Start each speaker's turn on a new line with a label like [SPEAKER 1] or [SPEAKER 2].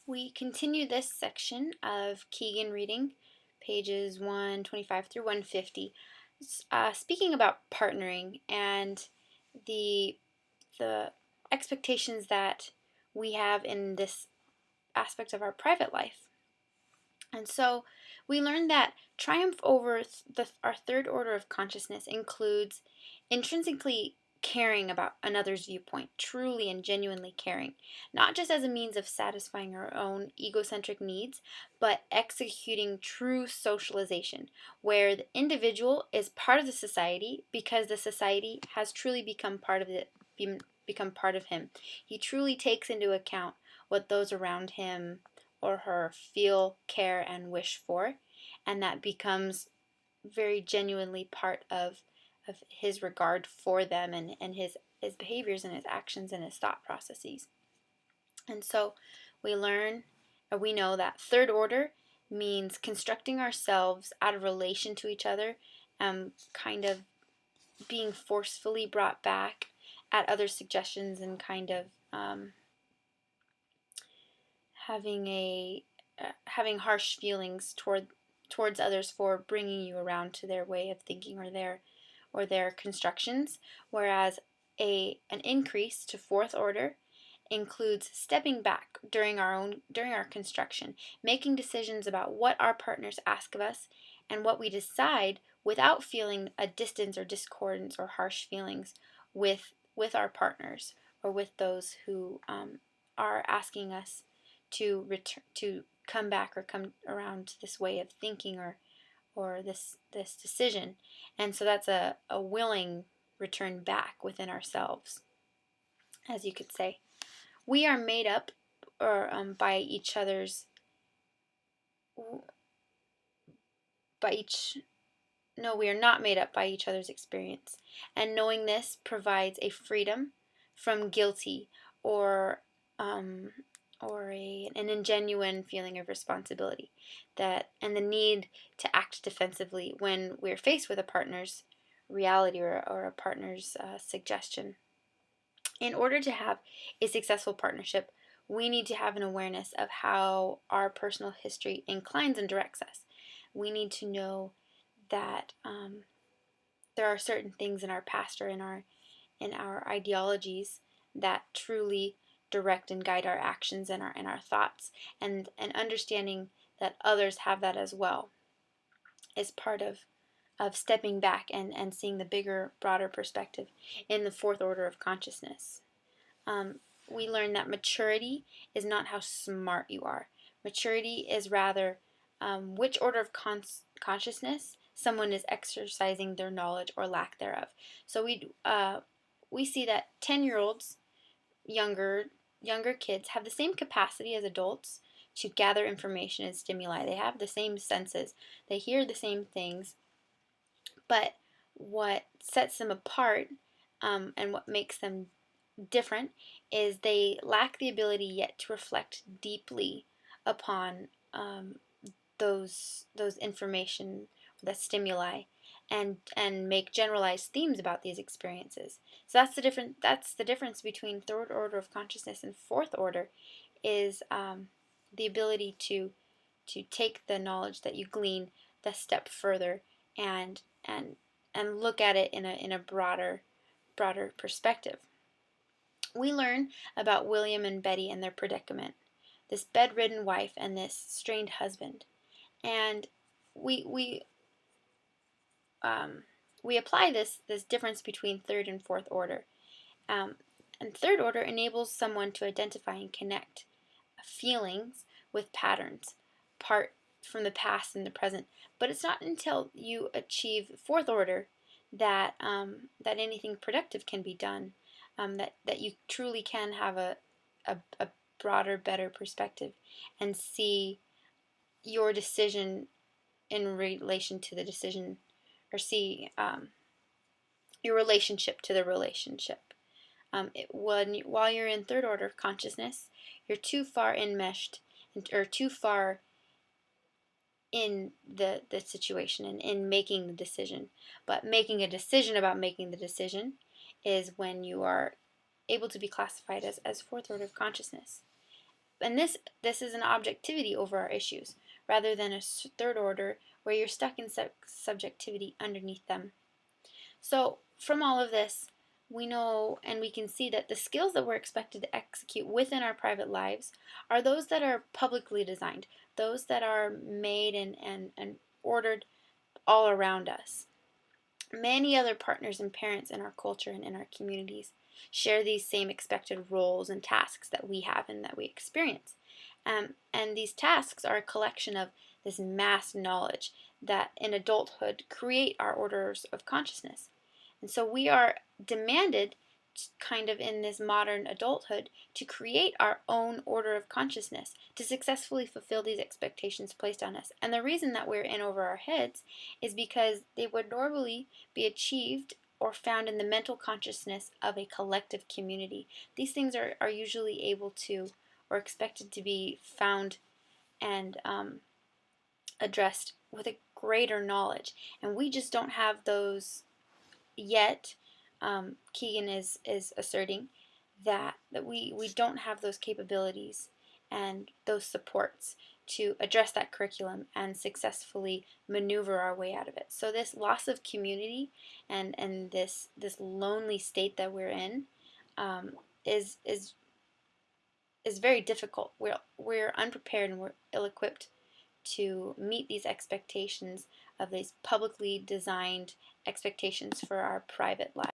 [SPEAKER 1] We continue this section of Kegan reading, pages 125 through 150, speaking about partnering and the the expectations that we have in this aspect of our private life. And so we learned that triumph over our third order of consciousness includes intrinsically caring about another's viewpoint, truly and genuinely caring, not just as a means of satisfying our own egocentric needs, but executing true socialization, where the individual is part of the society because the society has truly become part of him. He truly takes into account what those around him or her feel, care, and wish for, and that becomes very genuinely part of his regard for them and his behaviors and his actions and his thought processes. And so we learn, or we know that third order means constructing ourselves out of relation to each other, kind of being forcefully brought back at other suggestions and kind of having harsh feelings towards others for bringing you around to their way of thinking or their constructions, whereas an increase to fourth order includes stepping back during our construction, making decisions about what our partners ask of us and what we decide without feeling a distance or discordance or harsh feelings with our partners or with those who are asking us to return to come back or come around to this way of thinking or this decision. And so that's a willing return back within ourselves, as you could say. We are made up or by each other's by each no, we are not made up by each other's experience. And knowing this provides a freedom from guilty or an ingenuine feeling of responsibility and the need to act defensively when we're faced with a partner's reality or a partner's suggestion. In order to have a successful partnership, we need to have an awareness of how our personal history inclines and directs us. We need to know that there are certain things in our past or in our ideologies that truly direct and guide our actions and our thoughts, and understanding that others have that as well is part of stepping back and seeing the bigger, broader perspective in the fourth order of consciousness. We learn that maturity is not how smart you are. Maturity is rather which order of consciousness someone is exercising their knowledge or lack thereof. So we see that 10-year-olds, younger kids, have the same capacity as adults to gather information and stimuli. They have the same senses. They hear the same things. But what sets them apart and what makes them different is they lack the ability yet to reflect deeply upon those information, the stimuli, and make generalized themes about these experiences. So that's the difference between third order of consciousness and fourth order, is the ability to take the knowledge that you glean the step further and look at it in a broader perspective. We learn about William and Betty and their predicament, this bedridden wife and this strained husband, and we apply this difference between third and fourth order. And third order enables someone to identify and connect feelings with patterns, part from the past and the present. But it's not until you achieve fourth order that that anything productive can be done. That you truly can have a broader, better perspective and see your decision in relation to the decision, or see your relationship to the relationship. While you're in third order consciousness, you're too far enmeshed or too far in the situation and in making the decision. But making a decision about making the decision is when you are able to be classified as fourth order of consciousness. And this is an objectivity over our issues, rather than a third order where you're stuck in subjectivity underneath them. So from all of this, we know and we can see that the skills that we're expected to execute within our private lives are those that are publicly designed, those that are made and ordered all around us. Many other partners and parents in our culture and in our communities share these same expected roles and tasks that we have and that we experience. And these tasks are a collection of this mass knowledge that in adulthood create our orders of consciousness. And so we are demanded, kind of in this modern adulthood, to create our own order of consciousness to successfully fulfill these expectations placed on us. And the reason that we're in over our heads is because they would normally be achieved or found in the mental consciousness of a collective community. These things are usually able to or expected to be found and addressed with a greater knowledge. And we just don't have those yet. Kegan is asserting that we don't have those capabilities and those supports to address that curriculum and successfully maneuver our way out of it. So this loss of community and this lonely state that we're in is very difficult. We're unprepared and we're ill-equipped to meet these expectations of these publicly designed expectations for our private lives.